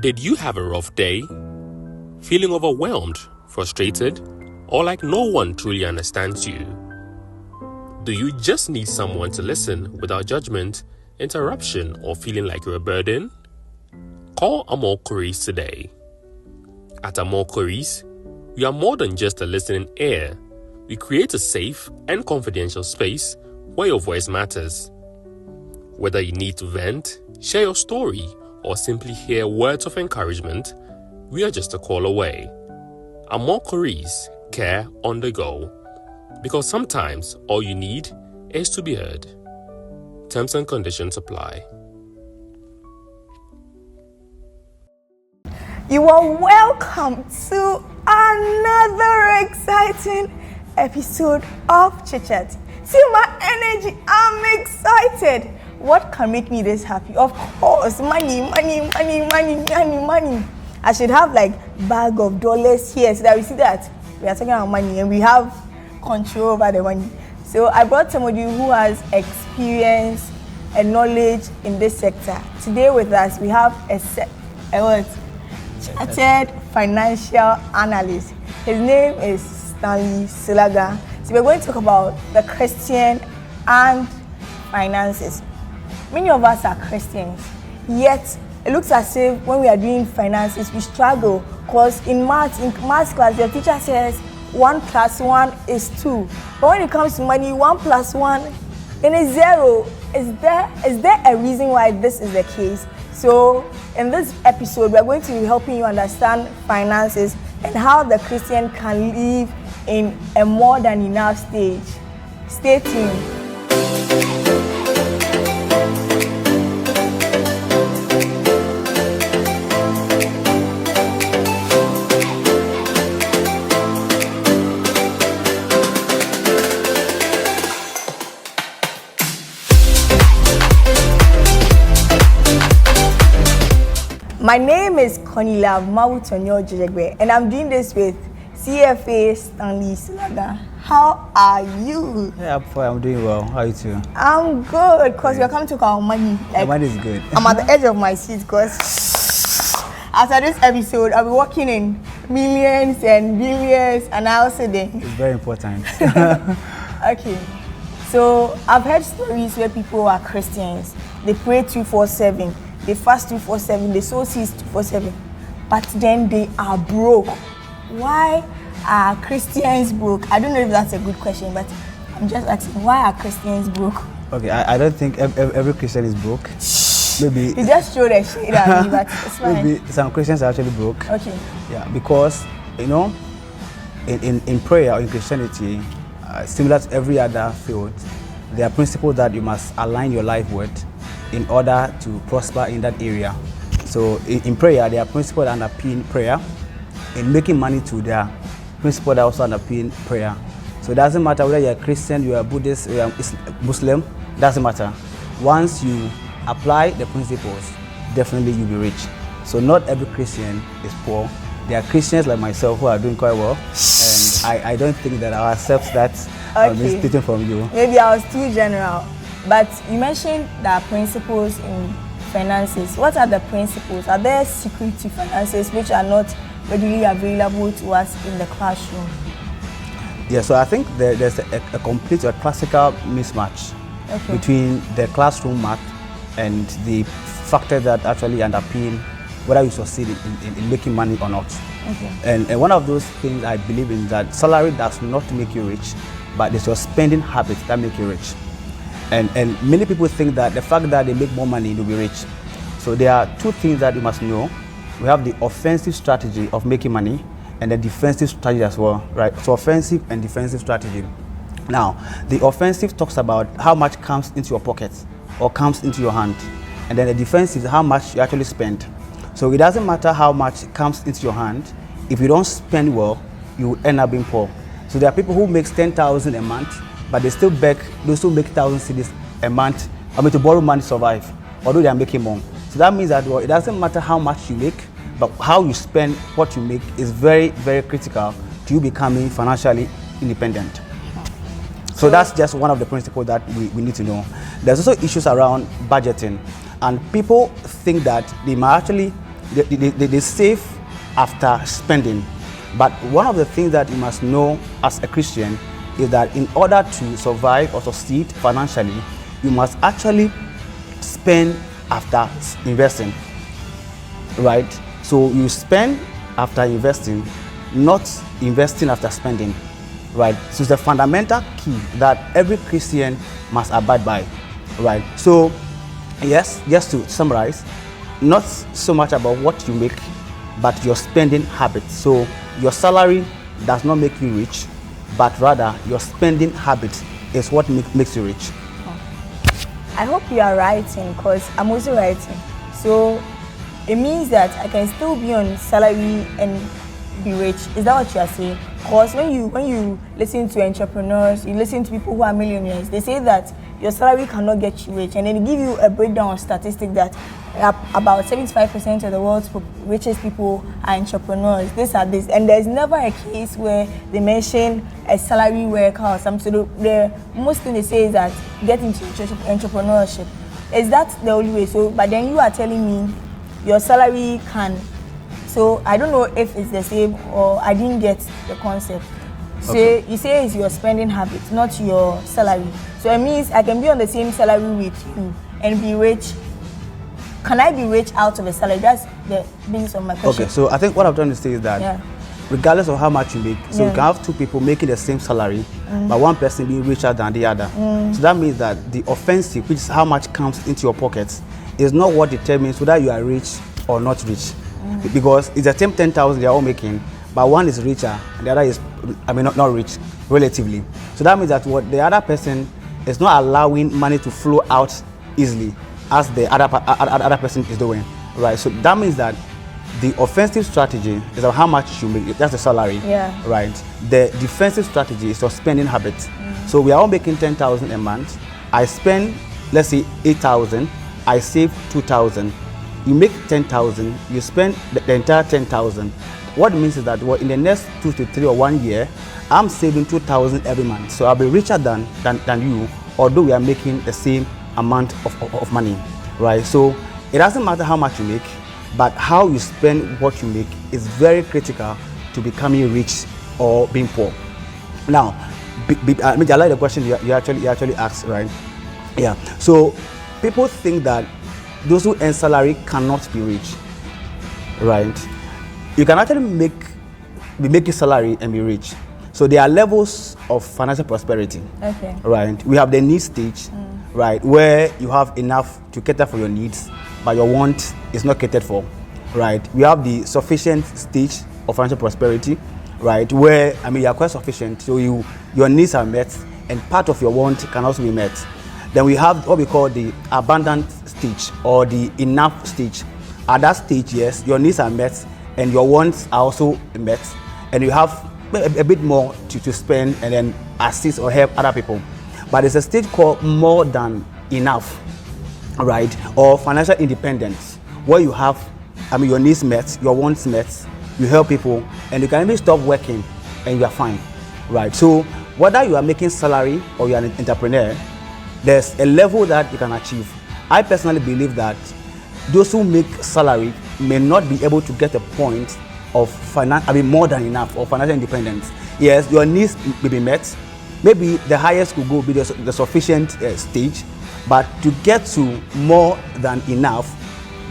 Did you have a rough day? Feeling overwhelmed, frustrated, or like no one truly understands you? Do you just need someone to listen without judgment, interruption, or feeling like you're a burden? Call Amor Queries today. At Amor Queries, we are more than just a listening ear. We create a safe and confidential space where your voice matters. Whether you need to vent, share your story, or simply hear words of encouragement, we are just a call away. Amor Queries, care on the go. Because sometimes all you need is to be heard. Terms and conditions apply. You are welcome to another exciting episode of Chit Chat. See my energy, I'm excited. What can make me this happy? Of course, money. I should have like bag of dollars here so that we see that we are talking about money and we have control over the money. So I brought somebody who has experience and knowledge in this sector. Today with us, we have a chartered financial analyst. His name is Stanley Solagah. So we're going to talk about the Christian and finances. Many of us are Christians, yet it looks as if when we are doing finances, we struggle because in math class, your teacher says 1 + 1 is 2. But when it comes to money, 1 + 1 is 0. Is there a reason why this is the case? So in this episode, we are going to be helping you understand finances and how the Christian can live in a more than enough stage. Stay tuned. My name is Conila Mautonyo Jejegbe, and I'm doing this with CFA Stanley Solagah. How are you? Yeah, I'm doing well. How are you too? I'm good, because we're coming to talk about money. Like, money is good. I'm at the edge of my seat, because after this episode, I'll be working in millions and billions, and I also then. It's very important. Okay. So I've heard stories where people are Christians. They pray 24/7. They fast 24/7, they sow seeds 24/7, but then they are broke. Why are Christians broke? I don't know if that's a good question, but I'm just asking, why are Christians broke? Okay, I don't think every Christian is broke. Maybe you just showed a shade at me, but it's fine. Maybe some Christians are actually broke. Okay. Yeah, because in prayer or in Christianity, similar to every other field, there are principles that you must align your life with in order to prosper in that area. So in prayer, there are principles that underpin prayer. In making money too, there are principles that also underpin prayer. So it doesn't matter whether you're a Christian, you're a Buddhist, you're a Muslim, doesn't matter. Once you apply the principles, definitely you'll be rich. So not every Christian is poor. There are Christians like myself who are doing quite well, and I don't think that I'll accept that. I'll be taken from you. Maybe I was too general. But you mentioned the principles in finances. What are the principles? Are there secret to finances which are not readily available to us in the classroom? Yeah, so I think there's a complete or classical mismatch between the classroom math and the factors that actually underpin whether you succeed in making money or not. Okay. And one of those things I believe in that salary does not make you rich, but it's your spending habits that make you rich. And many people think that the fact that they make more money, they'll be rich. So there are two things that you must know. We have the offensive strategy of making money and the defensive strategy as well, right? So offensive and defensive strategy. Now, the offensive talks about how much comes into your pocket or comes into your hand. And then the defensive is how much you actually spend. So it doesn't matter how much comes into your hand. If you don't spend well, you will end up being poor. So there are people who make 10,000 a month, but they still make 1,000 cedis a month, to borrow money to survive, although they are making more. So that means that it doesn't matter how much you make, but how you spend what you make is very, very critical to you becoming financially independent. So that's just one of the principles that we need to know. There's also issues around budgeting, and people think that they might actually they save after spending. But one of the things that you must know as a Christian is that in order to survive or succeed financially, you must actually spend after investing, right? So you spend after investing, not investing after spending, right? So it's a fundamental key that every Christian must abide by, right? So yes, just to summarize, not so much about what you make, but your spending habits. So your salary does not make you rich, but rather your spending habit is what makes you rich. I hope you are writing, because I'm also writing. So it means that I can still be on salary and be rich. Is that what you are saying? Because when you listen to entrepreneurs, you listen to people who are millionaires, they say that your salary cannot get you rich, and then they give you a breakdown of statistics that about 75% of the world's richest people are entrepreneurs. This, and there's never a case where they mention a salary worker or something. So the most thing they say is that get into entrepreneurship. Is that the only way? So, but then you are telling me your salary can. So I don't know if it's the same, or I didn't get the concept. So okay. You say it's your spending habit, not your salary. So it means I can be on the same salary with you and be rich. Can I be rich out of a salary? That's the basis of my question. Okay, so I think what I'm trying to say is that regardless of how much you make, so you can have two people making the same salary, but one person being richer than the other. So that means that the offensive, which is how much comes into your pockets, is not what determines whether you are rich or not rich. Because it's the same 10,000 they are all making, but one is richer and the other is, not rich, relatively. So that means that what the other person is not allowing money to flow out easily as the other person is doing, right? So that means that the offensive strategy is about how much you make, that's the salary, right? The defensive strategy is your spending habits. So we are all making 10,000 a month. I spend, let's say, 8,000. I save 2,000. You make 10,000. You spend the entire 10,000. What it means is that in the next 2 to 3 or 1 year, I'm saving 2,000 every month. So I'll be richer than you, although we are making the same amount of money, right? So it doesn't matter how much you make, but how you spend what you make is very critical to becoming rich or being poor. Now, I like the question you actually asked, right? Yeah. So people think that those who earn salary cannot be rich, right? You can actually be making salary and be rich. So there are levels of financial prosperity, right? We have the need stage, right, where you have enough to cater for your needs, but your want is not catered for, right? We have the sufficient stage of financial prosperity, right, where you are quite sufficient, so your needs are met, and part of your want can also be met. Then we have what we call the abundant stage or the enough stage. At that stage, yes, your needs are met and your wants are also met, and you have a bit more to spend and then assist or help other people. But there's a stage called more than enough, right, or financial independence, where you have your needs met, your wants met, you help people, and you can even stop working and you are fine, right? So whether you are making salary or you are an entrepreneur, there's a level that you can achieve. I personally believe that those who make salary may not be able to get a point of more than enough or financial independence. Yes, your needs may be met. Maybe the highest could go be the sufficient stage, but to get to more than enough,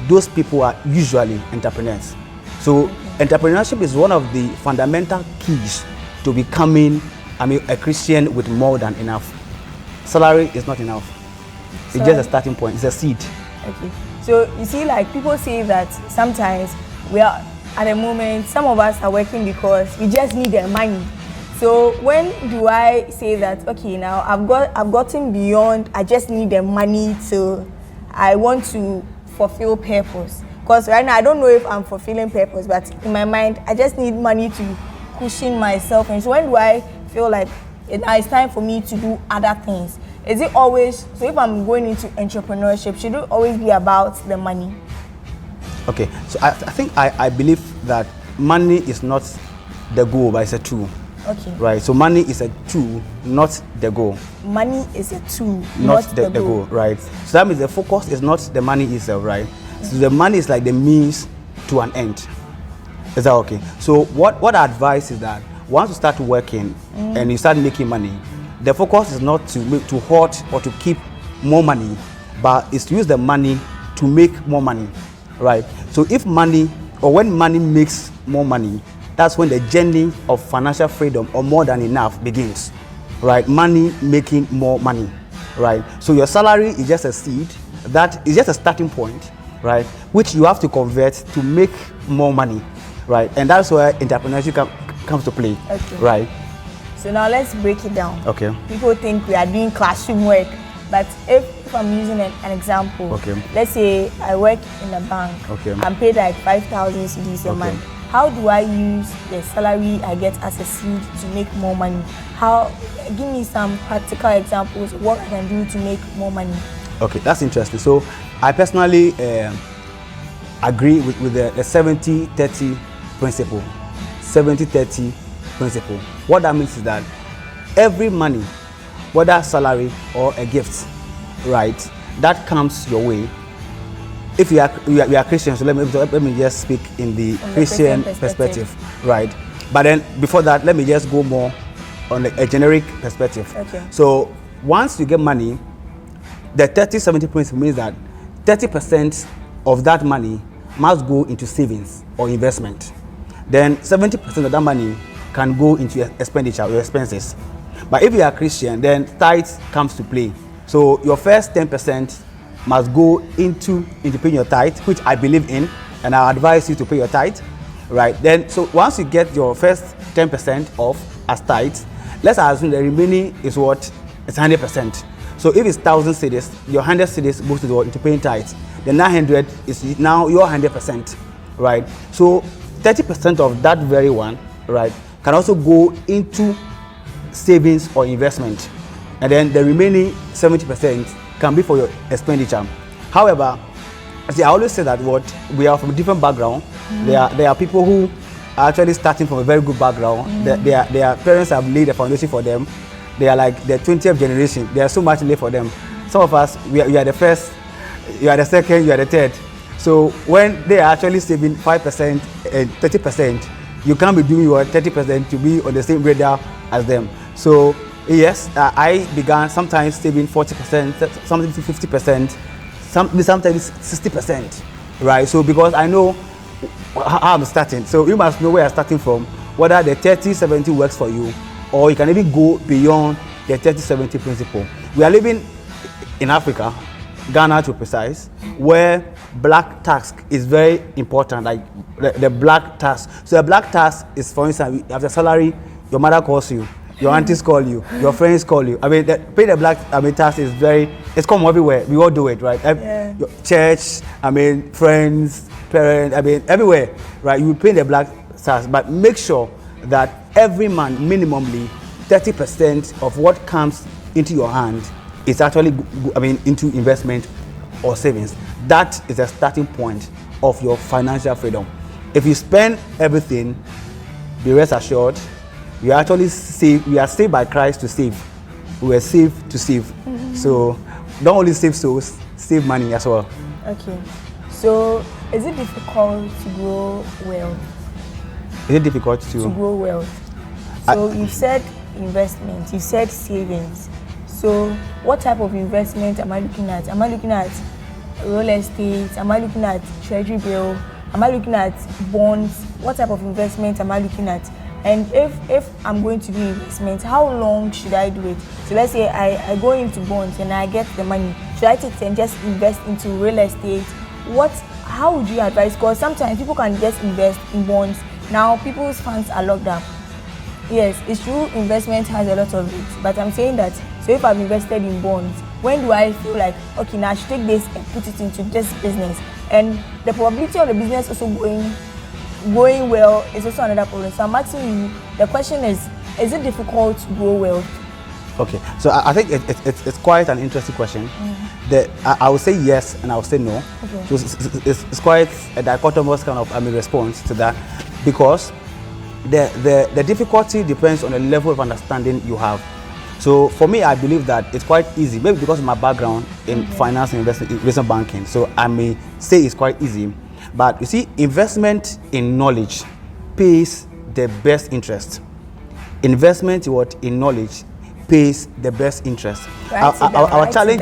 those people are usually entrepreneurs. So entrepreneurship is one of the fundamental keys to becoming a Christian with more than enough. Salary is not enough. It's just a starting point. It's a seed. Okay. So you see, like people say that sometimes we are at the moment, some of us are working because we just need the money. So when do I say that, okay, now I've gotten beyond, I just need the money to, I want to fulfill purpose? Because right now I don't know if I'm fulfilling purpose, but in my mind I just need money to cushion myself. And so when do I feel like it's time for me to do other things? Is it always, so if I'm going into entrepreneurship, should it always be about the money? Okay, so I think I believe that money is not the goal, but it's a tool. Okay. Right, so money is a tool, not the goal. Money is a tool, not the goal, right? So that means the focus is not the money itself, right? So the money is like the means to to an end. Is that okay? So what I advise is that once you start working and you start making money, the focus is not to hoard or to keep more money, but is to use the money to make more money, right? So if money, or when money makes more money, that's when the journey of financial freedom or more than enough begins, right? Money making more money, right? So your salary is just a seed, that is just a starting point, right? Which you have to convert to make more money, right? And that's where entrepreneurship comes to play, okay. Right? So now let's break it down. Okay. People think we are doing classroom work, but if I'm using an example, okay. Let's say I work in a bank, okay. I'm paid like 5,000 cedis a month. How do I use the salary I get as a seed to make more money? Give me some practical examples of what I can do to make more money. Okay, that's interesting. So I personally agree with the 70-30 principle. 70-30 principle. What that means is that every money, whether salary or a gift, right, that comes your way. If you are Christian, so let me just speak in the Christian perspective, right? But then before that, let me just go more on a generic perspective. Okay. So once you get money, the 30-70 principle means that 30% of that money must go into savings or investment. Then 70% of that money can go into expenditure or expenses. But if you are Christian, then tithe comes to play. So your first 10% must go into paying your tithe, which I believe in, and I advise you to pay your tithe, right? Then, so once you get your first 10% off as tithe, let's assume the remaining is what? It's 100%. So if it's 1,000 cedis, your 100 cedis goes into paying tithe. The 900 is now your 100%, right? So 30% of that very one, right, can also go into savings or investment. And then the remaining 70% can be for your expenditure. However, see, I always say that we are from a different background. There are people who are actually starting from a very good background. Their parents have laid the foundation for them. They are like the 20th generation. There's so much laid for them. Some of us, we are the first, you are the second, you are the third. So when they are actually saving 5% and 30%, you can't be doing your 30% to be on the same radar as them. So yes, I began sometimes saving 40%, sometimes 50%, sometimes 60%, right? So because I know how I'm starting, so you must know where I'm starting from, whether the 30-70 works for you, or you can even go beyond the 30-70 principle. We are living in Africa, Ghana to be precise, where black tax is very important, like the black tax. So the black tax is, for instance, after salary, your mother calls you, your aunties call you, your friends call you. I mean, paying the black tax is it's common everywhere. We all do it, right? Yeah. Your church, friends, parents, everywhere, right? You pay the black tax, but make sure that every month, minimally, 30% of what comes into your hand is actually, into investment or savings. That is a starting point of your financial freedom. If you spend everything, be rest assured, you actually save. We are saved by Christ to save. We were saved to save. So don't only save souls, save money as well. Okay. So is it difficult to grow wealth? Is it difficult to grow wealth? So you said investment, you said savings. So what type of investment am I looking at? Am I looking at real estate? Am I looking at treasury bill? Am I looking at bonds? What type of investment am I looking at? And if I'm going to do investment, how long should I do it? So let's say I go into bonds and I get the money. Should I take it and just invest into real estate? How would you advise? Because sometimes people can just invest in bonds. Now people's funds are locked up. Yes, it's true, investment has a lot of risks, but I'm saying that, so if I've invested in bonds, when do I feel like, okay, now I should take this and put it into this business? And the probability of the business also going well is also another problem. So I'm asking you, the question is it difficult to grow wealth? Okay, so I think it's quite an interesting question. I would say yes and I would say no. Okay. So it's quite a dichotomous kind of response to that, because the difficulty depends on the level of understanding you have. So for me, I believe that it's quite easy, maybe because of my background in finance and investment banking. So I may say it's quite easy. But you see, investment in knowledge pays the best interest. Investment in knowledge pays the best interest. Our challenge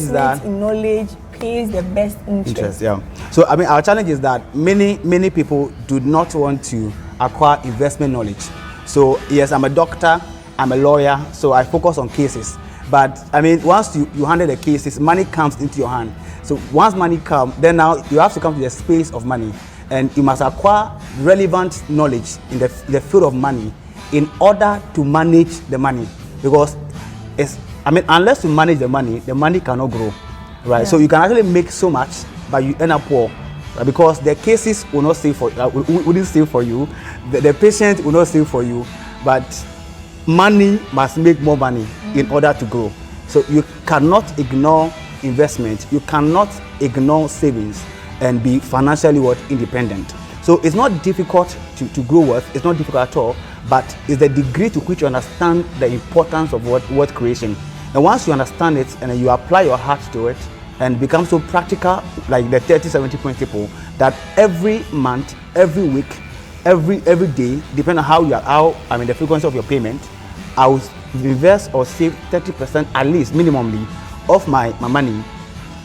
is that in knowledge pays the best interest. Yeah. So I mean, our challenge is that many people do not want to acquire investment knowledge. So yes, I'm a doctor, I'm a lawyer, so I focus on cases. But I mean, once you handle the cases, money comes into your hand. So once money comes, then now you have to come to the space of money, and you must acquire relevant knowledge in the field of money in order to manage the money. Because unless you manage the money cannot grow, right? Yeah. So you can actually make so much, but you end up poor, right? Because the cases will not save for wouldn't save for you, the patient will not save for you, but money must make more money in order to grow. So you cannot ignore investment, you cannot ignore savings and be financially independent. So it's not difficult to grow wealth, it's not difficult at all, but it's the degree to which you understand the importance of wealth creation. And once you understand it and you apply your heart to it and become so practical, like the 30-70 principle, that every month, every week, every day, depending on the frequency of your payment, I will invest or save 30% at least minimally of my money.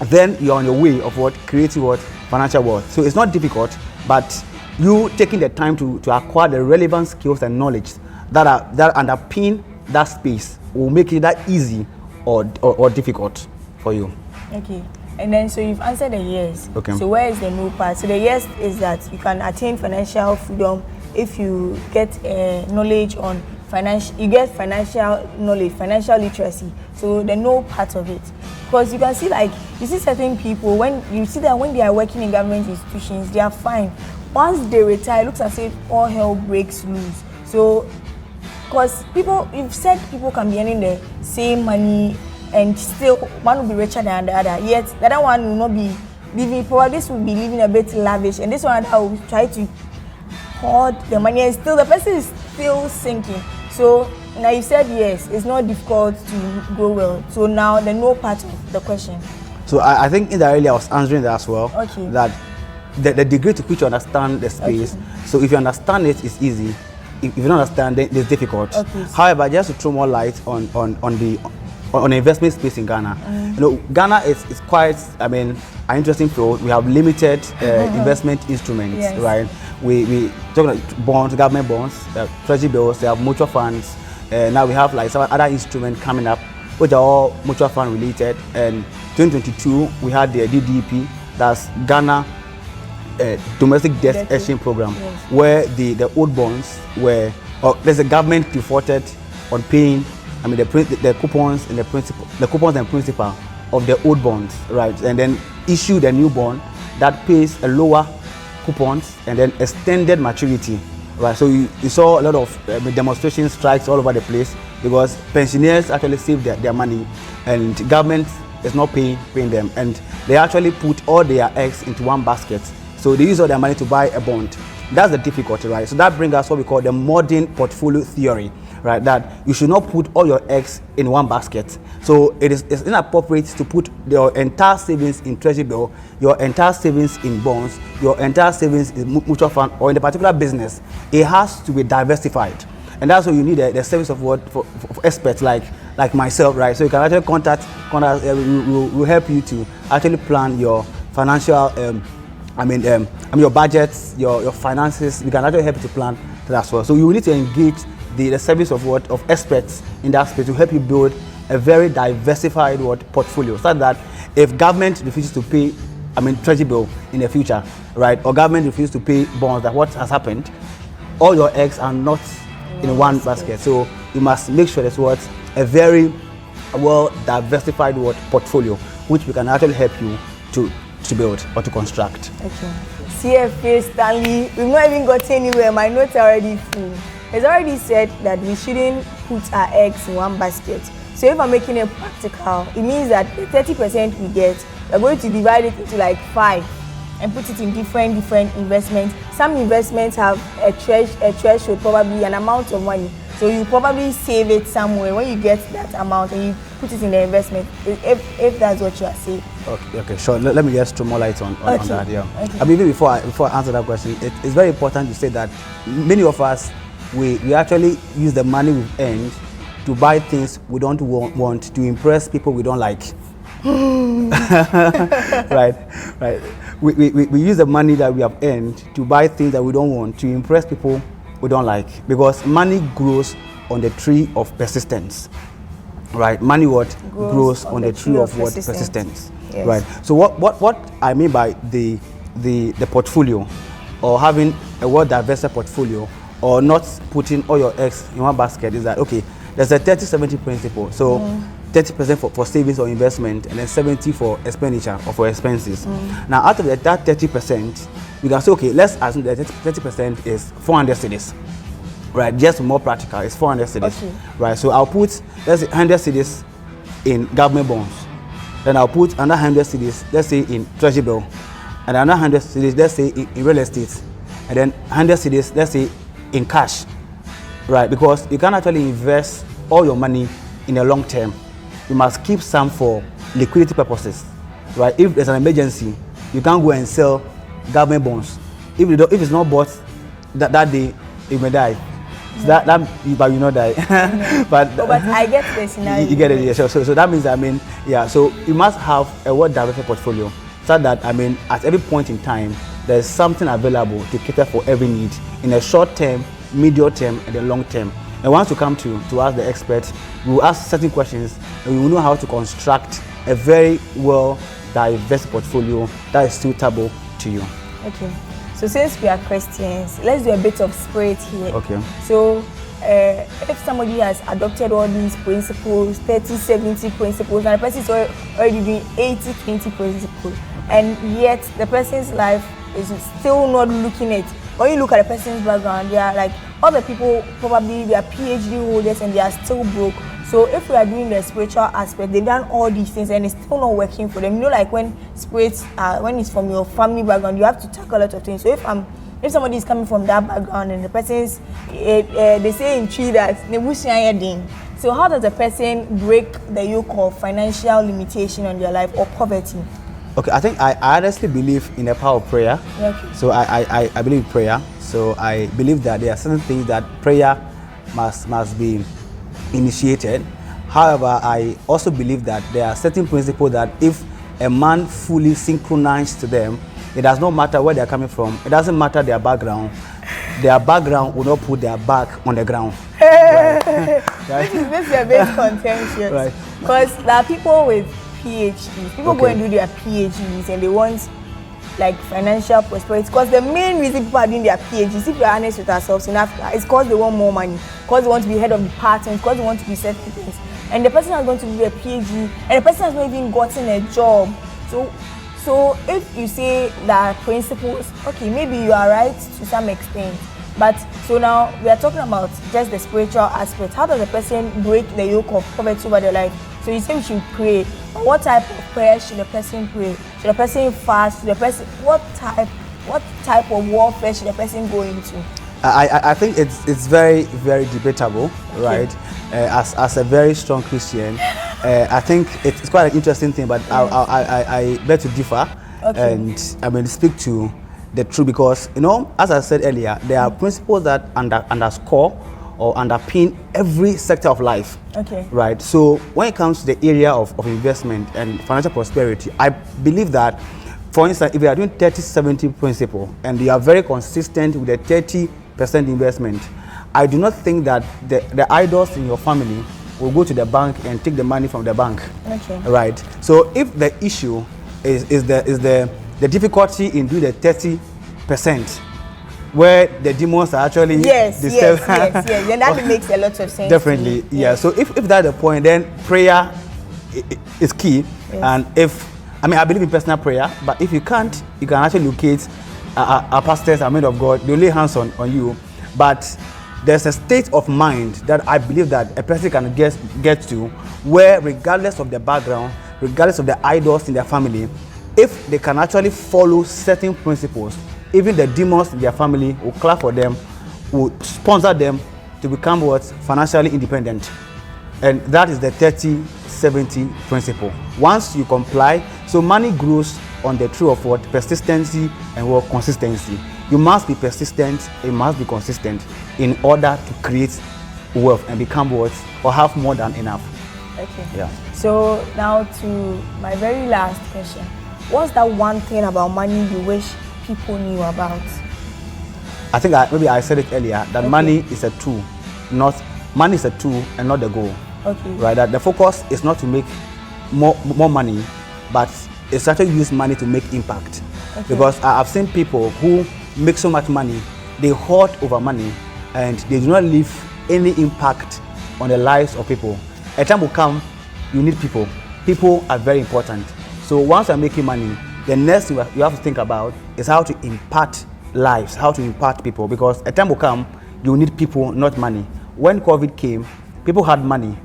Then you're on your way of creating financial wealth. So it's not difficult, but you taking the time to acquire the relevant skills and knowledge that underpin that space will make it that easy or difficult for you. Okay. And then, so you've answered the yes. Okay. So where is the no part? So the yes is that you can attain financial freedom if you get knowledge on you get financial knowledge, financial literacy. So the no part of it. Because you can see, you see certain people, when you see that when they are working in government institutions, they are fine. Once they retire, it looks as if all hell breaks loose. So, because you've said people can be earning the same money and still one will be richer than the other, yet the other one will not be living, probably this will be living a bit lavish, and this one will try to hoard the money, and still the person is still sinking. So now you said yes, it's not difficult to grow well. So now the no part of the question. So I think indirectly I was answering that as well. Okay. That the degree to which you understand the space. Okay. So if you understand it, it's easy. If you don't understand it, it's difficult. Okay. However, just to throw more light on the investment space in Ghana. You know, Ghana is quite, an interesting field. We have limited investment instruments, yes. Right? We talk about bonds, government bonds, treasury bills. They have mutual funds. Now we have some other instruments coming up, which are all mutual fund related. And 2022 we had the DDP, that's Ghana Domestic Debt Exchange Program, yes. Where the old bonds were, there's a government defaulted on paying the coupons and principal of the old bonds, right? And then issued a new bond that pays a lower coupons and then extended maturity, right? So you saw a lot of demonstration strikes all over the place because pensioners actually saved their money and government is not paying them, and they actually put all their eggs into one basket. So they use all their money to buy a bond. That's the difficulty, right? So that brings us what we call the modern portfolio theory, right? That you should not put all your eggs in one basket. So it's inappropriate to put your entire savings in treasury bill, your entire savings in bonds, your entire savings in mutual fund, or in a particular business. It has to be diversified. And that's why you need the service of for experts like myself, right? So you can actually contact we'll help you to actually plan your financial your budgets, your finances. We can actually help you to plan that as well. So you need to engage the service of experts in that space to help you build a very diversified portfolio, so that if government refuses to pay treasury bill in the future, right, or government refuses to pay bonds, that what has happened, all your eggs are not in one basket. So you must make sure there's a very well diversified portfolio, which we can actually help you to build or to construct. Okay. CFA Stanley, we've not even got anywhere. My notes are already full. It's already said that we shouldn't put our eggs in one basket. So if I'm making it practical, it means that the 30% we get, we're going to divide it into 5 and put it in different investments. Some investments have a threshold, probably an amount of money. So you probably save it somewhere. When you get that amount and you put it in the investment, if that's what you are saying. Okay, sure. Let me just throw more light on that. Yeah. Okay. I mean, before I answer that question, it's very important to say that many of us we actually use the money we've earned to buy things we don't want to impress people we don't like. right. We use the money that we have earned to buy things that we don't want to impress people we don't like, because money grows on the tree of persistence. Right, money grows on the tree of what? Persistence. Yes. Right. So what I mean by the portfolio, or having a well-diversified portfolio, or not putting all your eggs in one basket, is that okay? There's a 30-70 principle. So 30% for savings or investment, and then 70 for expenditure or for expenses. Now, out of that 30%, we can say, okay, let's assume that 30% is 400 cedis. Right, just more practical, it's 400 cedis. Okay. Right, so I'll put, let's say, 100 cedis in government bonds. Then I'll put another 100 cedis, let's say, in treasury bill. And another 100 cedis, let's say, in real estate. And then 100 cedis, let's say, in cash. Right, because you can't actually invest all your money in the long term. You must keep some for liquidity purposes. Right, if there's an emergency, you can't go and sell government bonds. If it's not bought that day, you may die. So that but you not die. but I get this now. You get it, yeah. So that means, I mean, yeah. So you must have a well-diversified portfolio, so that, I mean, at every point in time, there's something available to cater for every need in a short term, medium term, and the long term. And once you come to ask the experts, we will ask certain questions, and we will know how to construct a very well-diverse portfolio that is suitable to you. Okay. So since we are Christians, let's do a bit of spirit here. Okay. So if somebody has adopted all these principles, 30-70 principles, and the person is already doing 80-20 principles, and yet the person's life is still not looking at, when you look at the person's background, they are like, other people probably they are PhD holders and they are still broke. So if we are doing the spiritual aspect, they've done all these things and it's still not working for them. You know, like when spirits, when it's from your family background, you have to tackle a lot of things. So if somebody is coming from that background and the person's, they say in tree that, so how does a person break the yoke of financial limitation on their life or poverty? Okay, I think I honestly believe in the power of prayer. Okay. So I believe in prayer. So I believe that there are certain things that prayer must be initiated. However, I also believe that there are certain principles that if a man fully synchronized to them, it does not matter where they are coming from. It doesn't matter their background. Their background will not put their back on the ground. Right? This is a bit contentious. Right. Because there are people with PhDs. People go and do their PhDs and they want like financial prosperity, because the main reason people are doing their PhDs, if we are honest with ourselves in Africa, is because they want more money, because they want to be head of department, because they want to be certain things. And the person is going to do a PhD and the person has not even gotten a job. So if you say that principles, okay, maybe you are right to some extent, but so now we are talking about just the spiritual aspect. How does a person break the yoke of poverty over their life? So you say we should pray. But what type of prayer should the person pray? Should the person fast? What type of warfare should the person go into? I think it's very, very debatable, right? As a very strong Christian, I think it's quite an interesting thing, but I beg to differ, and I mean speak to the truth, because, you know, as I said earlier, there are principles that underscore or underpin every sector of life. Okay. Right. So when it comes to the area of investment and financial prosperity, I believe that, for instance, if you are doing 30-70 principle and you are very consistent with the 30% investment, I do not think that the idols in your family will go to the bank and take the money from the bank. Okay. Right. So if the issue is the difficulty in doing the 30%, where the demons are actually yes, then that makes a lot of sense. Definitely, yeah. So if that's the point, then prayer is key. Yes. And I believe in personal prayer, but if you can't, you can actually locate our pastors, our men of God. They'll lay hands on you. But there's a state of mind that I believe that a person can get to, where regardless of their background, regardless of the idols in their family, if they can actually follow certain principles, even the demons in their family will clap for them, will sponsor them, to become what? Financially independent. And that is the 30-70 principle. Once you comply, so money grows on the tree of what? Persistency and what? Consistency. You must be persistent, you must be consistent in order to create wealth and become what? Or have more than enough. Okay. Yeah. So now to my very last question. What's that one thing about money you wish people knew about? I think maybe I said it earlier that money is a tool, money is a tool and not the goal. Okay. Right. That the focus is not to make more money, but it's actually use money to make impact. Okay. Because I've seen people who make so much money, they hoard over money, and they do not leave any impact on the lives of people. A time will come, you need people. People are very important. So once you're making money, the next thing you have to think about is how to impart lives, how to impart people, because a time will come, you need people, not money. When COVID came, people had money,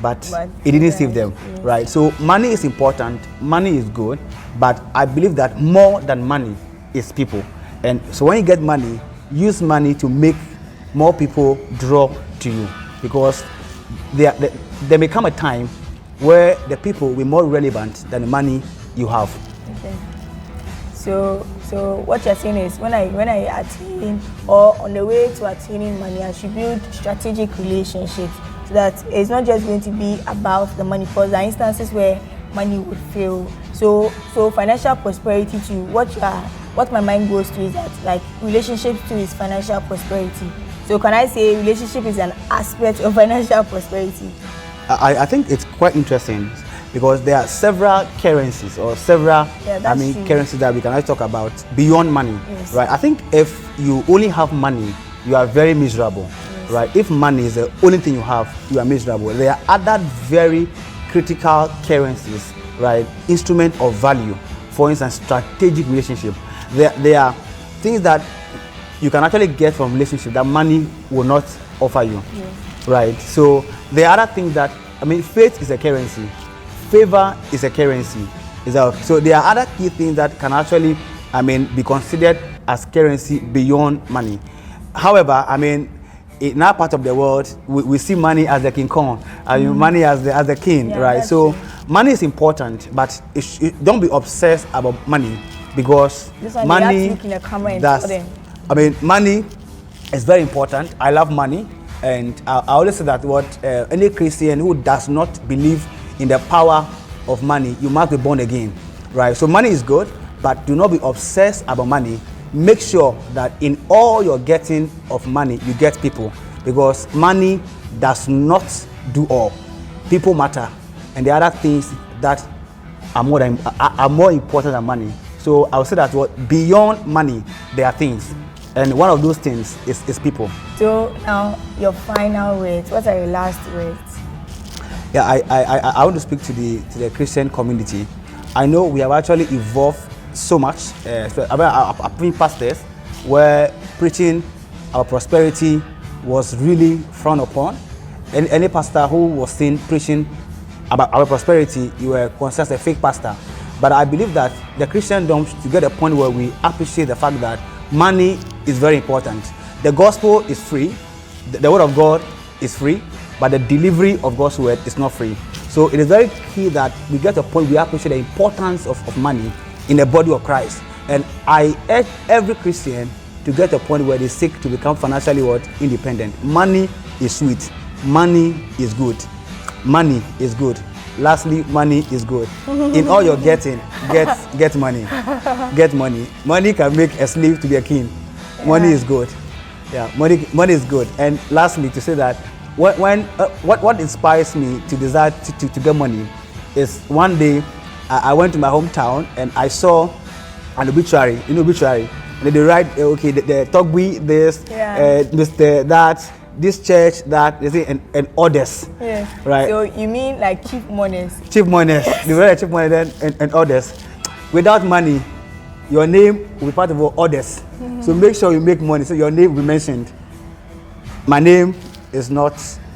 but it didn't save them, right? So money is important, money is good, but I believe that more than money is people. And so when you get money, use money to make more people draw to you, because there may come a time where the people will be more relevant than the money you have. Okay. So what you're saying is when I attain or on the way to attaining money, I should build strategic relationships so that it's not just going to be about the money, because there are instances where money would fail. So financial prosperity too, what my mind goes to is that like relationships too is financial prosperity. So can I say relationship is an aspect of financial prosperity? I think it's quite interesting because there are several currencies or several currencies that we can talk about beyond money, right? I think if you only have money, you are very miserable, right? If money is the only thing you have, you are miserable. There are other very critical currencies, right? Instrument of value, for instance, strategic relationship. There are things that you can actually get from relationship that money will not offer you, right? So there are other things that, faith is a currency, favor is a currency. So there are other key things that can actually, be considered as currency beyond money. However, in our part of the world, we see money as the King Kong, money as the king, right? So money is important, but don't be obsessed about money, because money, money is very important. I love money, and I always say that any Christian who does not believe in the power of money, you must be born again, right? So money is good, but do not be obsessed about money. Make sure that in all you're getting of money, you get people, because money does not do all. People matter, and there are other things that are more important than money. So I would say that beyond money, there are things, and one of those things is people. So now your final words. What are your last words? Yeah, I want to speak to the Christian community. I know we have actually evolved so much. I've been pastors where preaching our prosperity was really frowned upon. Any pastor who was seen preaching about our prosperity, you were considered a fake pastor. But I believe that the Christendom to get a point where we appreciate the fact that money is very important. The gospel is free, the word of God is free, but the delivery of God's word is not free. So it is very key that we get a point we appreciate the importance of money in the body of Christ. And I urge every Christian to get a point where they seek to become financially independent. Money is sweet. Money is good. Money is good. Lastly, money is good. In all you're getting, get money. Get money. Money can make a slave to be a king. Money is good. Yeah, money is good. And lastly, to say that what inspires me to desire to get money is one day I went to my hometown and I saw an obituary. Obituary. And they write, the Togbi, this, Mr. that, this church, that, they say, and others. Yeah. Right. So you mean like chief mourners? Chief mourners. They write chief mourners and others. Without money, your name will be part of others. So make sure you make money so your name will be mentioned. My name is not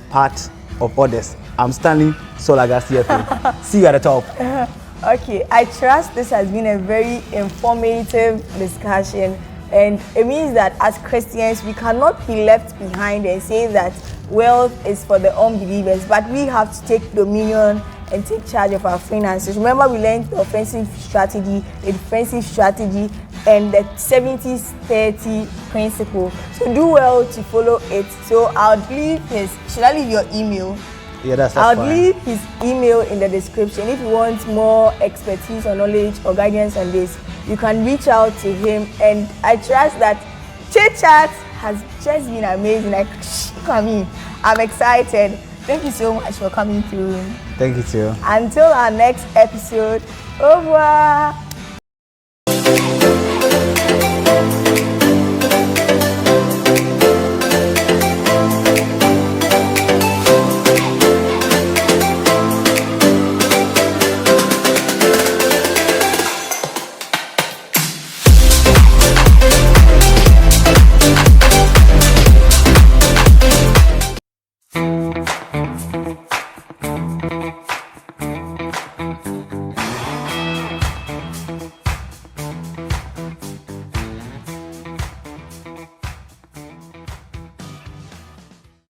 part of others. I'm Stanley Solagah, CFA. See you at the top. Okay, I trust this has been a very informative discussion And it means that as Christians, we cannot be left behind and say that wealth is for the unbelievers, but we have to take dominion and take charge of our finances. Remember, we learned the offensive strategy, the defensive strategy, and the 70-30 principle. So do well to follow it. So should I leave your email? Yeah, that's I'll fine. leave his email in the description. If you want more expertise or knowledge or guidance on this, you can reach out to him. And I trust that Chit Chat has just been amazing. Like, look at me. I'm excited. Thank you so much for coming through. Thank you too. Until our next episode, au revoir.